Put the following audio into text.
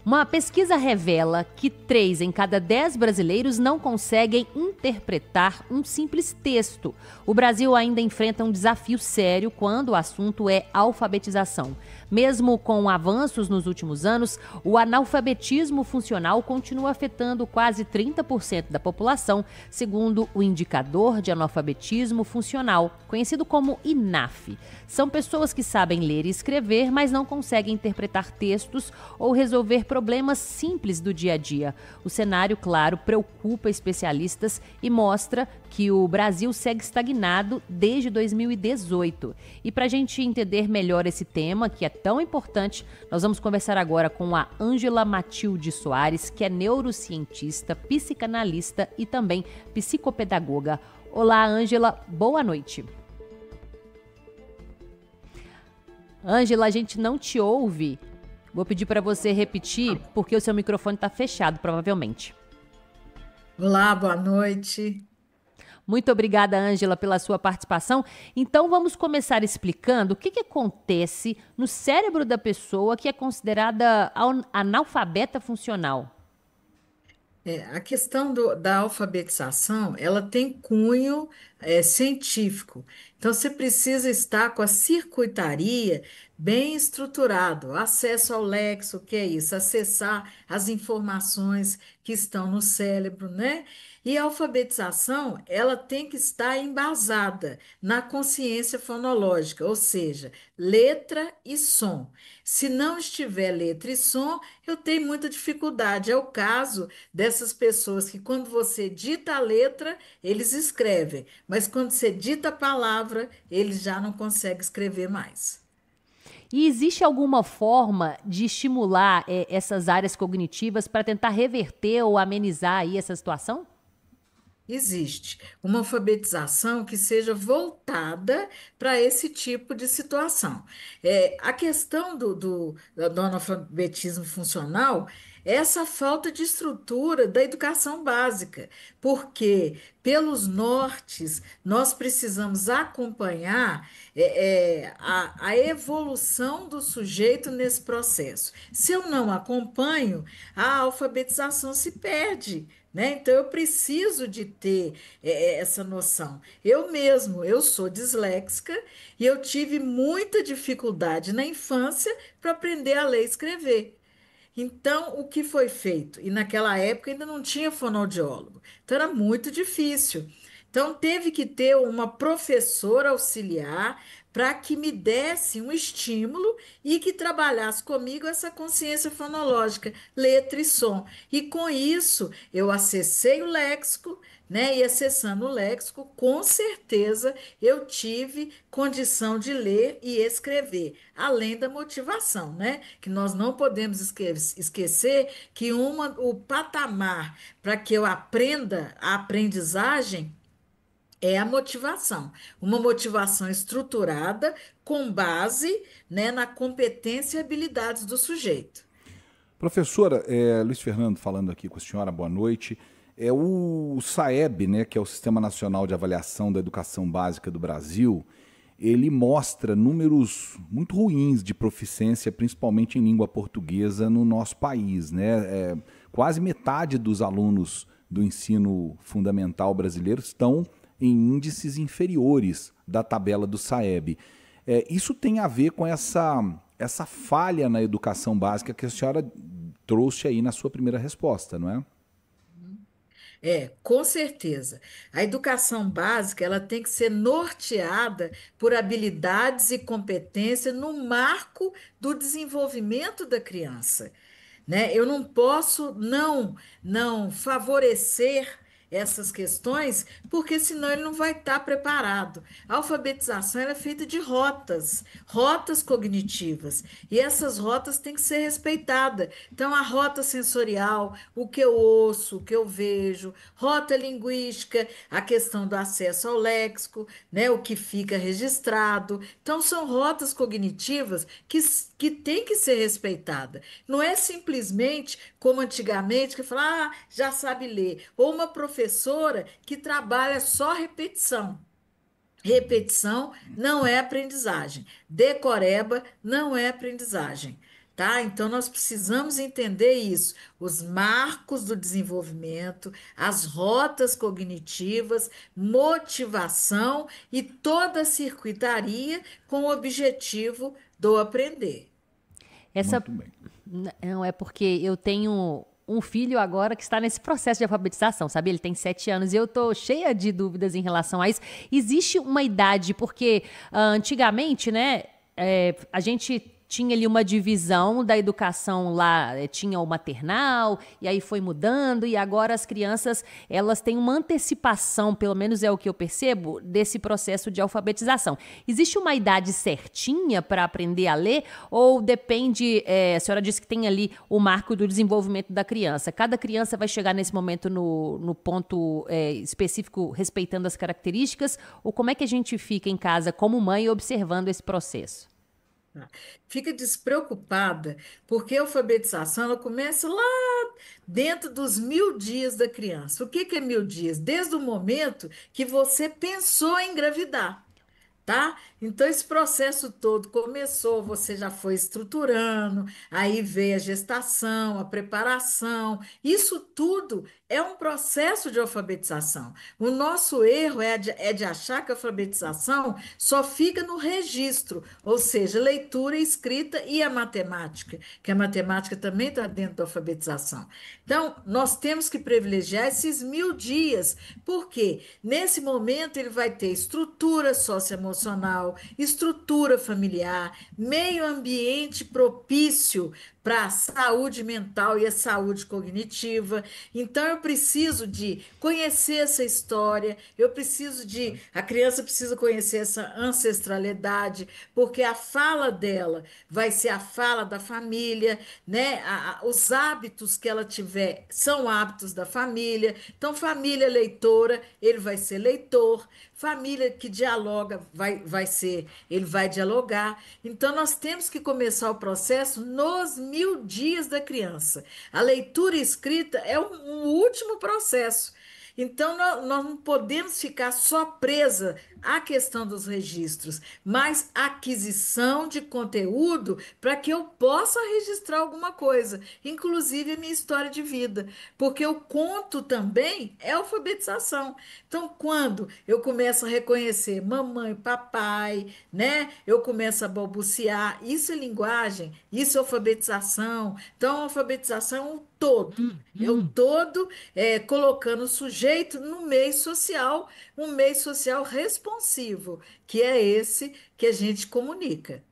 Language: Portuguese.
Uma pesquisa revela que 3 em cada 10 brasileiros não conseguem interpretar um simples texto. O Brasil ainda enfrenta um desafio sério quando o assunto é alfabetização. Mesmo com avanços nos últimos anos, o analfabetismo funcional continua afetando quase 30% da população, segundo o Indicador de Analfabetismo Funcional, conhecido como INAF. São pessoas que sabem ler e escrever, mas não conseguem interpretar textos ou resolver problemas simples do dia a dia. O cenário, claro, preocupa especialistas e mostra que o Brasil segue estagnado desde 2018. E para a gente entender melhor esse tema, que é tão importante, nós vamos conversar agora com a Ângela Matilde Soares, que é neurocientista, psicanalista e também psicopedagoga. Olá, Ângela, boa noite. Ângela, a gente não te ouve. Vou pedir para você repetir, porque o seu microfone está fechado, provavelmente. Olá, boa noite. Muito obrigada, Ângela, pela sua participação. Então, vamos começar explicando o que acontece no cérebro da pessoa que é considerada analfabeta funcional. A questão da alfabetização, ela tem cunho científico. Então, você precisa estar com a circuitaria bem estruturado, acesso ao lexo, que é isso, acessar as informações que estão no cérebro, né? E a alfabetização, ela tem que estar embasada na consciência fonológica, ou seja, letra e som. Se não estiver letra e som, eu tenho muita dificuldade. É o caso dessas pessoas que, quando você dita a letra, eles escrevem, mas quando você dita a palavra, eles já não conseguem escrever mais. E existe alguma forma de estimular essas áreas cognitivas para tentar reverter ou amenizar aí essa situação? Existe uma alfabetização que seja voltada para esse tipo de situação. A questão do analfabetismo funcional é essa falta de estrutura da educação básica, porque pelos nortes nós precisamos acompanhar a evolução do sujeito nesse processo. Se eu não acompanho, a alfabetização se perde. Né? Então, eu preciso de ter essa noção. Eu sou disléxica e eu tive muita dificuldade na infância para aprender a ler e escrever. Então, o que foi feito? E naquela época ainda não tinha fonoaudiólogo, então era muito difícil. Então, teve que ter uma professora auxiliar para que me desse um estímulo e que trabalhasse comigo essa consciência fonológica, letra e som. E com isso, eu acessei o léxico, né? E acessando o léxico, com certeza eu tive condição de ler e escrever, além da motivação, né? Que nós não podemos esquecer que o patamar para que eu aprenda a aprendizagem é a motivação, uma motivação estruturada com base, né, na competência e habilidades do sujeito. Professora, Luiz Fernando falando aqui com a senhora, boa noite. O SAEB, né, que é o Sistema Nacional de Avaliação da Educação Básica do Brasil, ele mostra números muito ruins de proficiência, principalmente em língua portuguesa, no nosso país, né? Quase metade dos alunos do ensino fundamental brasileiro estão em índices inferiores da tabela do SAEB. Isso tem a ver com essa falha na educação básica que a senhora trouxe aí na sua primeira resposta, não é? Com certeza. A educação básica, ela tem que ser norteada por habilidades e competências no marco do desenvolvimento da criança, né? Eu não posso não favorecer essas questões, porque senão ele não vai estar preparado. A alfabetização ela é feita de rotas, rotas cognitivas, e essas rotas têm que ser respeitadas. Então, a rota sensorial, o que eu ouço, o que eu vejo, rota linguística, a questão do acesso ao léxico, né, o que fica registrado. Então, são rotas cognitivas que têm que ser respeitadas. Não é simplesmente como antigamente, que fala, já sabe ler, ou uma professora que trabalha só repetição. Repetição não é aprendizagem. Decoreba não é aprendizagem. tá? Então, nós precisamos entender isso, os marcos do desenvolvimento, as rotas cognitivas, motivação e toda a circuitaria com o objetivo do aprender. Essa Muito bem. não é porque eu tenho um filho agora que está nesse processo de alfabetização, sabe? Ele tem 7 anos e eu tô cheia de dúvidas em relação a isso. Existe uma idade, porque antigamente, né, a gente tinha ali uma divisão da educação lá, tinha o maternal, e aí foi mudando, e agora as crianças, elas têm uma antecipação, pelo menos é o que eu percebo, desse processo de alfabetização. Existe uma idade certinha para aprender a ler, ou depende, a senhora disse que tem ali o marco do desenvolvimento da criança. Cada criança vai chegar nesse momento no ponto específico, respeitando as características, ou como é que a gente fica em casa como mãe observando esse processo? Tá? Fica despreocupada, porque a alfabetização ela começa lá dentro dos 1.000 dias da criança. O que que é 1.000 dias? Desde o momento que você pensou em engravidar. Tá? Então, esse processo todo começou, você já foi estruturando, aí veio a gestação, a preparação, isso tudo é um processo de alfabetização. O nosso erro é de achar que a alfabetização só fica no registro, ou seja, leitura, escrita e a matemática, que a matemática também está dentro da alfabetização. Então, nós temos que privilegiar esses 1.000 dias, porque nesse momento ele vai ter estrutura socioemocional, estrutura familiar, meio ambiente propício para a saúde mental e a saúde cognitiva. Então, eu preciso de conhecer essa história, a criança precisa conhecer essa ancestralidade, porque a fala dela vai ser a fala da família, né? Os hábitos que ela tiver são hábitos da família. Então, família leitora, ele vai ser leitor. Família que dialoga, ele vai dialogar. Então, nós temos que começar o processo nos 1.000 dias da criança. A leitura e escrita é um último processo. Então, nós não podemos ficar só presa à questão dos registros, mas aquisição de conteúdo para que eu possa registrar alguma coisa, inclusive a minha história de vida, porque o conto também é alfabetização. Então, quando eu começo a reconhecer mamãe, papai, né? Eu começo a balbuciar, isso é linguagem, isso é alfabetização. Então, a alfabetização é um todo. É o todo colocando o sujeito no meio social, um meio social responsivo, que é esse que a gente comunica.